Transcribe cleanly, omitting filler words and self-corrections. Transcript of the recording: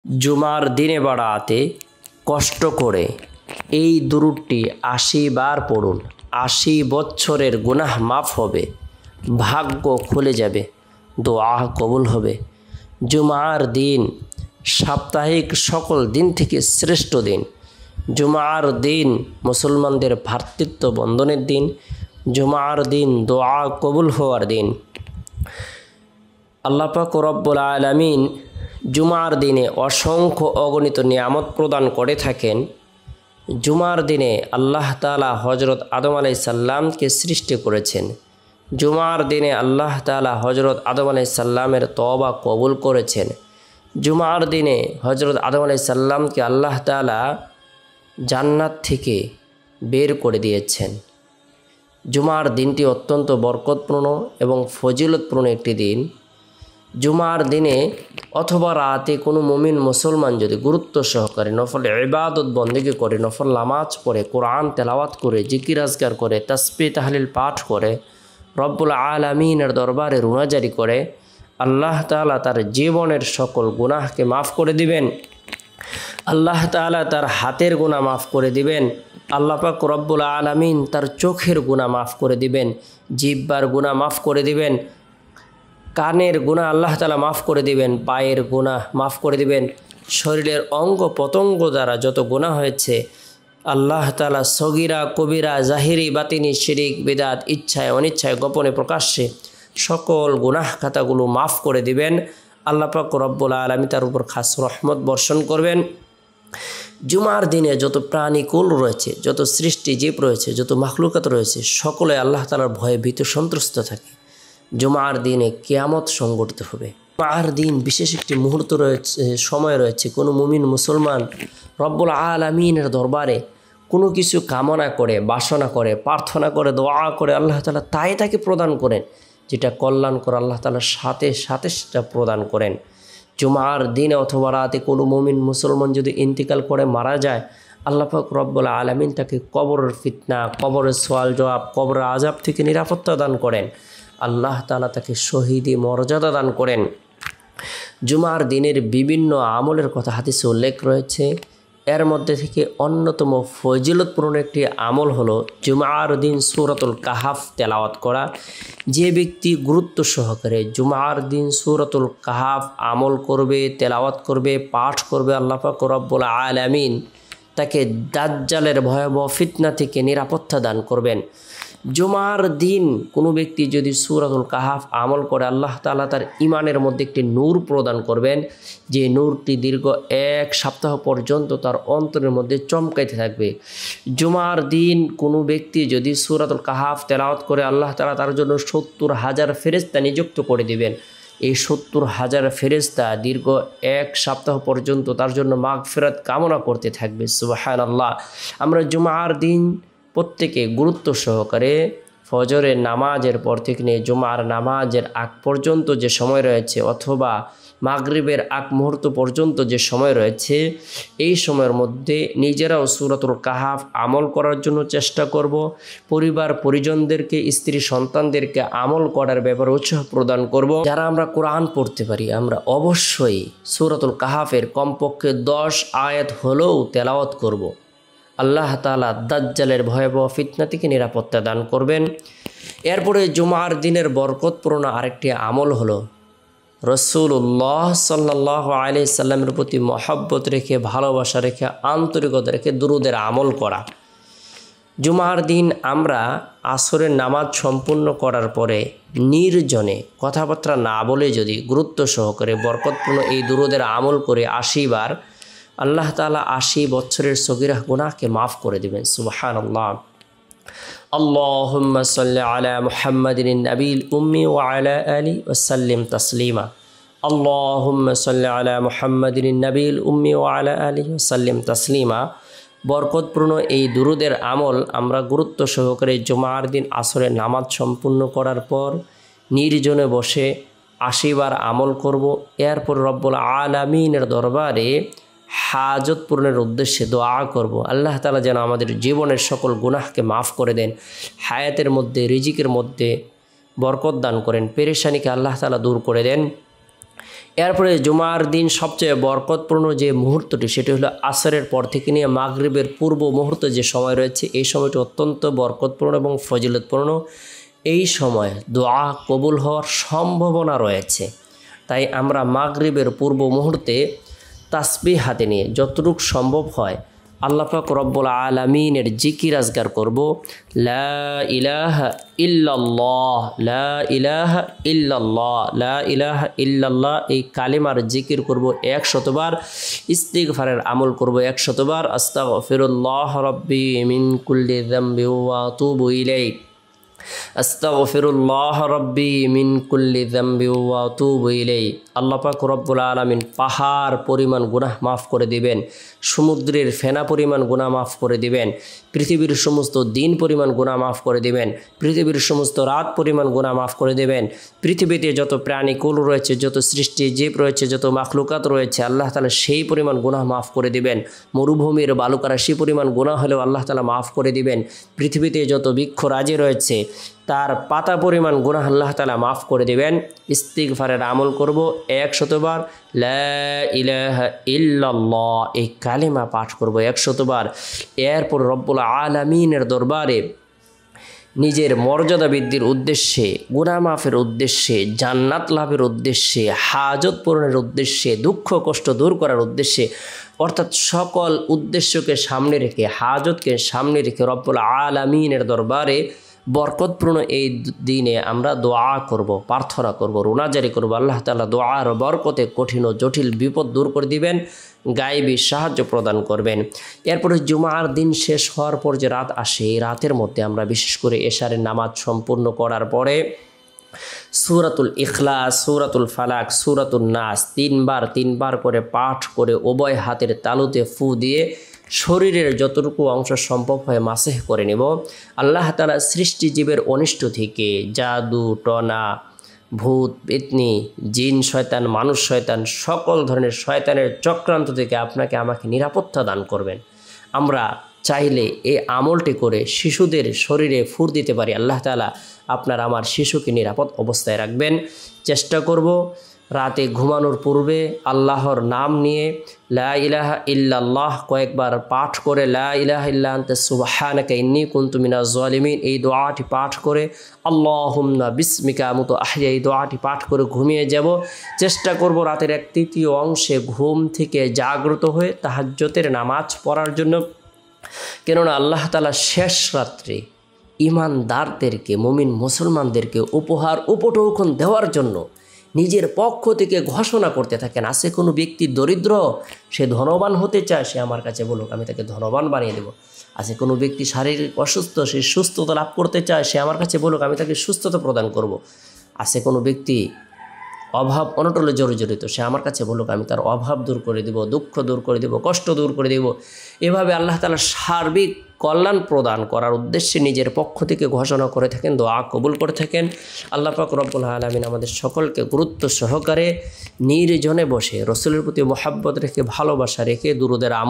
জুমার দিনে বাড়াতে কষ্ট করে এই দুরূদটি ৮০ বার পড়ুন। ৮০ বছরের গুনাহ মাফ হবে, ভাগ্য খুলে যাবে, দোয়া কবুল হবে। জুমার দিন সাপ্তাহিক সকল দিন থেকে শ্রেষ্ঠ দিন। জুমার দিন মুসলমানদের ভ্রাতৃত্ব বন্ধনের দিন। জুমার দিন দোয়া কবুল হওয়ার দিন। আল্লাহ পাক রব্বুল আলামিন জুমার দিনে অসংখ্য অগণিত নিয়ামত প্রদান করে থাকেন। জুমার দিনে আল্লাহ তাআলা হজরত আদম আলাইহিস সালামকে সৃষ্টি করেছেন। জুমার দিনে আল্লাহ তাআলা হজরত আদম আলাইহিস সালামের তওবা কবুল করেছেন। জুমার দিনে হজরত আদম আলাইহিস সালামকে আল্লাহ তাআলা জান্নাত থেকে বের করে দিয়েছেন। জুমার দিনটি অত্যন্ত বরকতপূর্ণ এবং ফজিলতপূর্ণ একটি দিন। জুমার দিনে অথবা রাতে কোনো মুমিন মুসলমান যদি গুরুত্ব সহকারে নফল ইবাদত বন্দেগী করে, নফল নামাজ পড়ে, কোরআন তেলাওয়াত করে, জিকির আজকার করে, তাসবিহ তাহলিল পাঠ করে, রব্বুল আলামিনের দরবারে রুনাজারি করে, আল্লাহ তাআলা তার জীবনের সকল গুনাহকে মাফ করে দিবেন। আল্লাহ তাআলা তার হাতের গুনাহ মাফ করে দিবেন। আল্লাহ পাক রব্বুল আলামিন তার চোখের গুনাহ মাফ করে দিবেন, জিহ্বার গুনাহ মাফ করে দিবেন, কানের গুনাহ আল্লাহ তাআলা মাফ করে দিবেন, পায়ের গুনাহ মাফ করে দিবেন। শরীরের অঙ্গ প্রত্যঙ্গ দ্বারা যত গুনাহ হয়েছে আল্লাহ তাআলা সগীরা কবিরা জাহিরি বাতিনি শিরিক বিদআত ইচ্ছায় অনিচ্ছায় গোপনে প্রকাশ্যে সকল গুনাহ খাতাগুলো মাফ করে দিবেন। আল্লাহ পাক রব্বুল আলামিন তার উপর খাস রহমত বর্ষণ করবেন। জুমার দিনে যত প্রাণীকুল রয়েছে, যত সৃষ্টি জীব রয়েছে, যত মাখলুকাত রয়েছে, সকলে আল্লাহ তাআলার ভয়ে ভীত সন্ত্রস্ত থাকে। জুমার দিনে কিয়ামত সংঘটিত হবে। জুমার দিন বিশেষ একটি মুহূর্ত রয়েছে, সময় রয়েছে। কোনো মুমিন মুসলমান রব্বুল আলামিনের দরবারে কোনো কিছু কামনা করে, বাসনা করে, প্রার্থনা করে, দোয়া করে, আল্লাহ তাআলা তাই তাকে প্রদান করেন। যেটা কল্যাণকর আল্লাহ তাআলার সাথে সাথে সেটা প্রদান করেন। জুমার দিনে অথবা রাতে কোনো মুমিন মুসলমান যদি ইন্তিকাল করে মারা যায়, আল্লাহ পাক রব্বুল আলামিন তাকে কবরের ফিতনা, কবরের সওয়াল জবাব, কবরের আযাব থেকে নিরাপত্তা দান করেন। আল্লাহ তাআলা তাকে শহীদি মর্যাদা দান করেন। জুমার দিনের বিভিন্ন আমলের কথা হাদিসে উল্লেখ রয়েছে। এর মধ্যে থেকে অন্যতম ফজিলতপূর্ণ একটি আমল হলো জুমার দিন সূরাতুল কাহাফ তেলাওয়াত করা। যে ব্যক্তি গুরুত্ব সহকারে জুমার দিন সূরাতুল কাহাফ আমল করবে, তেলাওয়াত করবে, পাঠ করবে, আল্লাহ পাক রব্বুল আলামিন তাকে দাজ্জালের ভয়াবহ ফিতনা থেকে নিরাপত্তা দান করবেন। জুমার দিন কোনো ব্যক্তি যদি সূরাতুল কাহাফ আমল করে, আল্লাহ তাআলা তার ঈমানের মধ্যে একটি নূর প্রদান করবেন, যে নূরটি দীর্ঘ ১ সপ্তাহ পর্যন্ত তার অন্তরের মধ্যে চমকাইতে থাকবে। জুমার দিন কোনো ব্যক্তি যদি সূরাতুল কাহাফ তেলাওয়াত করে, আল্লাহ তাআলা তার জন্য ৭০,০০০ ফেরেশতা নিযুক্ত করে দিবেন। এই ৭০,০০০ ফেরেশতা দীর্ঘ ১ সপ্তাহ পর্যন্ত তার জন্য মাগফিরাত কামনা করতে থাকবে। সুবহানাল্লাহ। আমরা জুমার দিন প্রত্যেকে গুরুত্ব সহকারে ফজরের নামাজের পর থেকে নিয়ে জুমার নামাজের আগ পর্যন্ত যে সময় রয়েছে, অথবা মাগরিবের আগ মুহূর্ত পর্যন্ত যে সময় রয়েছে, এই সময়ের মধ্যে নিজেরাও সূরাতুল কাহাফ আমল করার জন্য চেষ্টা করব। পরিবার পরিজনদেরকে, স্ত্রী সন্তানদেরকে আমল করার ব্যাপারে উৎসাহ প্রদান করব। যারা আমরা কোরআন পড়তে পারি, আমরা অবশ্যই সূরাতুল কাহাফের কমপক্ষে ১০ আয়াত হলেও তেলাওয়াত করব। আল্লাহ তাআলা দাজ্জালের ভয়াবহ ফিতনা থেকে নিরাপত্তা দান করবেন। এরপরে জুমার দিনের বরকতপূর্ণ আরেকটি আমল হলো রাসূলুল্লাহ সাল্লাল্লাহু আলাইহি সাল্লামের প্রতি মহব্বত রেখে, ভালোবাসা রেখে, আন্তরিকতা রেখে দুরূদের আমল করা। জুমার দিন আমরা আসরের নামাজ সম্পূর্ণ করার পরে নির্জনে কথাবার্তা না বলে যদি গুরুত্ব সহকারে বরকতপূর্ণ এই দুরূদের আমল করে ৮০ বার, আল্লাহ তাআলা ৮০ বছরের সগীরা গুনাহকে মাফ করে দিবেন। সুবহানাল্লাহ। আল্লাহুম্মা সাল্লি আলা মুহাম্মাদিন নাবিয়িল উম্মি ওয়া আলা আলিহি ওয়া সাল্লিম তাসলিমা। আল্লাহুম্মা সাল্লি আলা মুহাম্মাদিন নাবিয়িল উম্মি ওয়া আলা আলিহি ওয়া সাল্লিম তাসলিমা। বরকতপূর্ণ এই দুরূদের আমল আমরা গুরুত্ব সহকারে জুমার দিন আসরের নামাজ সম্পূর্ণ করার পর নির্জনে বসে ৮০ বার আমল করব। এরপর রব্বুল আলামিনের দরবারে হাজত পূরণের উদ্দেশ্যে দোয়া করব। আল্লাহ তাআলা যেন আমাদের জীবনের সকল গুনাহকে মাফ করে দেন, হায়াতের মধ্যে, রিজিকের মধ্যে বরকত দান করেন, পেরেশানিকে আল্লাহ তাআলা দূর করে দেন। এরপরে জুমার দিন সবচেয়ে বরকতপূর্ণ যে মুহূর্তটি সেটি হলো আসরের পর থেকে নিয়ে মাগরিবের পূর্ব মুহূর্তে যে সময় রয়েছে, এই সময়টি অত্যন্ত বরকতপূর্ণ এবং ফজিলতপূর্ণ। এই সময় দোয়া কবুল হওয়ার সম্ভাবনা রয়েছে। তাই আমরা মাগরিবের পূর্ব মুহূর্তে তাসবিহ হাতে নিয়ে যতটুকু সম্ভব হয় আল্লাহ পাক রব্বুল আলামিনের জিকির আজগার করব। লা ইলাহা ইল্লাল্লাহ, লা ইলাহা ইল্লাল্লাহ, লা ইলাহা ইল্লাল্লাহ, এই কালিমার জিকির করব 100 বার। ইস্তিগফারের আমল করব 100 বার। আস্তাগফিরুল্লাহ রাব্বি মিন কুল্লি যামবি ওয়া আতুবু ইলাইহি, আস্তাগফিরুল্লাহ রাব্বি মিন কুল্লি যামবি ওয়া আতুবু ইলাইহি। আল্লাহ পাক রব্বুল আলামিন পাহাড় পরিমাণ গুনাহ মাফ করে দিবেন, সমুদ্রের ফেনা পরিমাণ গুনাহ মাফ করে দিবেন, পৃথিবীর সমস্ত দিন পরিমাণ গুনাহ মাফ করে দিবেন, পৃথিবীর সমস্ত রাত পরিমাণ গুনাহ মাফ করে দেবেন। পৃথিবীতে যত প্রাণীকুল রয়েছে, যত সৃষ্টি জীব রয়েছে, যত মাখলুকাত রয়েছে, আল্লাহ তাআলা সেই পরিমাণ গুনাহ মাফ করে দিবেন। মরুভূমির বালুকারাশি পরিমাণ গুনাহ হলেও আল্লাহ তাআলা মাফ করে দিবেন। পৃথিবীতে যত বৃক্ষরাজি রয়েছে তার পাতা পরিমাণ গুনাহ আল্লাহ তাআলা মাফ করে দিবেন। ইস্তিগফারের আমল করব 100 বার। লা ইলাহা ইল্লাল্লাহ, এই কালিমা পাঠ করব 100 বার। এরপর রব্বুল আলামিনের দরবারে নিজের মর্যাদা বৃদ্ধির উদ্দেশ্যে, গুনাহ মাফের উদ্দেশ্যে, জান্নাত লাভের উদ্দেশ্যে, হাজত পূরণের উদ্দেশ্যে, দুঃখ কষ্ট দূর করার উদ্দেশ্যে, অর্থাৎ সকল উদ্দেশ্যকে সামনে রেখে, হাজতকে সামনে রেখে রব্বুল আলামিনের দরবারে বরকতপূর্ণ এই দিনে আমরা দোয়া করব, প্রার্থনা করব, রোনাজারি করব। আল্লাহ তাআলা দোয়ার বরকতে কঠিন ও জটিল বিপদ দূর করে দিবেন, গায়েবী সাহায্য প্রদান করবেন। এরপরে জুমার দিন শেষ হওয়ার পর যে রাত আসে, এই রাতের মধ্যে আমরা বিশেষ করে এশারের নামাজ সম্পূর্ণ করার পরে সূরাতুল ইখলাস, সূরাতুল ফালাক, সূরাতুন নাস তিনবার করে পাঠ করে উভয় হাতের তালুতে ফু দিয়ে শরীরের যতটুকু অংশ সম্ভব হয় মাসেহ করে নেব। আল্লাহ তাআলা সৃষ্টি জীবের অনিষ্ট থেকে, জাদু টনা, ভূত পেতনি, জিন শয়তান, মানুষ শয়তান, সকল ধরনের শয়তানের চক্রান্ত থেকে আপনাকে আমাকে নিরাপত্তা দান করবেন। আমরা চাইলে এই আমলটি করে শিশুদের শরীরে ফুর দিতে পারি। আল্লাহ তাআলা আপনার আমার শিশুকে নিরাপদ অবস্থায় রাখবেন। চেষ্টা করব রাতে ঘুমানোর পূর্বে আল্লাহর নাম নিয়ে লা ইলাহা ইল্লাল্লাহ কয়েকবার পাঠ করে, লা ইলাহা ইল্লা আনতা সুবহানাকা ইন্নী কুনতু মিনাজ জালিমিন, এই দোয়াটি পাঠ করে, আল্লাহুম্মা বিসমিকা আমুতু আহইয়া, এই দোয়াটি পাঠ করে ঘুমিয়ে যাব। চেষ্টা করব রাতের 1/3 অংশে ঘুম থেকে জাগ্রত হয়ে তাহাজ্জুদের নামাজ পড়ার জন্য। কেননা আল্লাহ তাআলা শেষ রাত্রে ইমানদারদেরকে, মুমিন মুসলমানদেরকে উপহার উপঢৌকন দেওয়ার জন্য নিজের পক্ষ থেকে ঘোষণা করতে থাকেন। আছে কোনো ব্যক্তি দরিদ্র, সে ধনবান হতে চায়, সে আমার কাছে বলুক, আমি তাকে ধনবান বানিয়ে দেব। আছে কোনো ব্যক্তি শারীরিক অসুস্থ, সে সুস্থতা লাভ করতে চায়, সে আমার কাছে বলুক, আমি তাকে সুস্থতা প্রদান করব। আছে কোনো ব্যক্তি অভাব অনটলে জর্জরিত, সে আমার কাছে বলুক, আমি তার অভাব দূর করে দেব, দুঃখ দূর করে দেব, কষ্ট দূর করে দেব। এভাবে আল্লাহ তাআলা সার্বিক কল্যাণ প্রদান করার উদ্দেশ্যে নিজের পক্ষ থেকে ঘোষণা করে থাকেন, দোয়া কবুল করে থাকেন। আল্লাহ পাক রব্বুল আলামিন আমাদের সকলকে গুরুত্ব সহকারে নির্জনে বসে রসুলের প্রতি মহব্বত রেখে, ভালোবাসা রেখে, দুরুদের আমল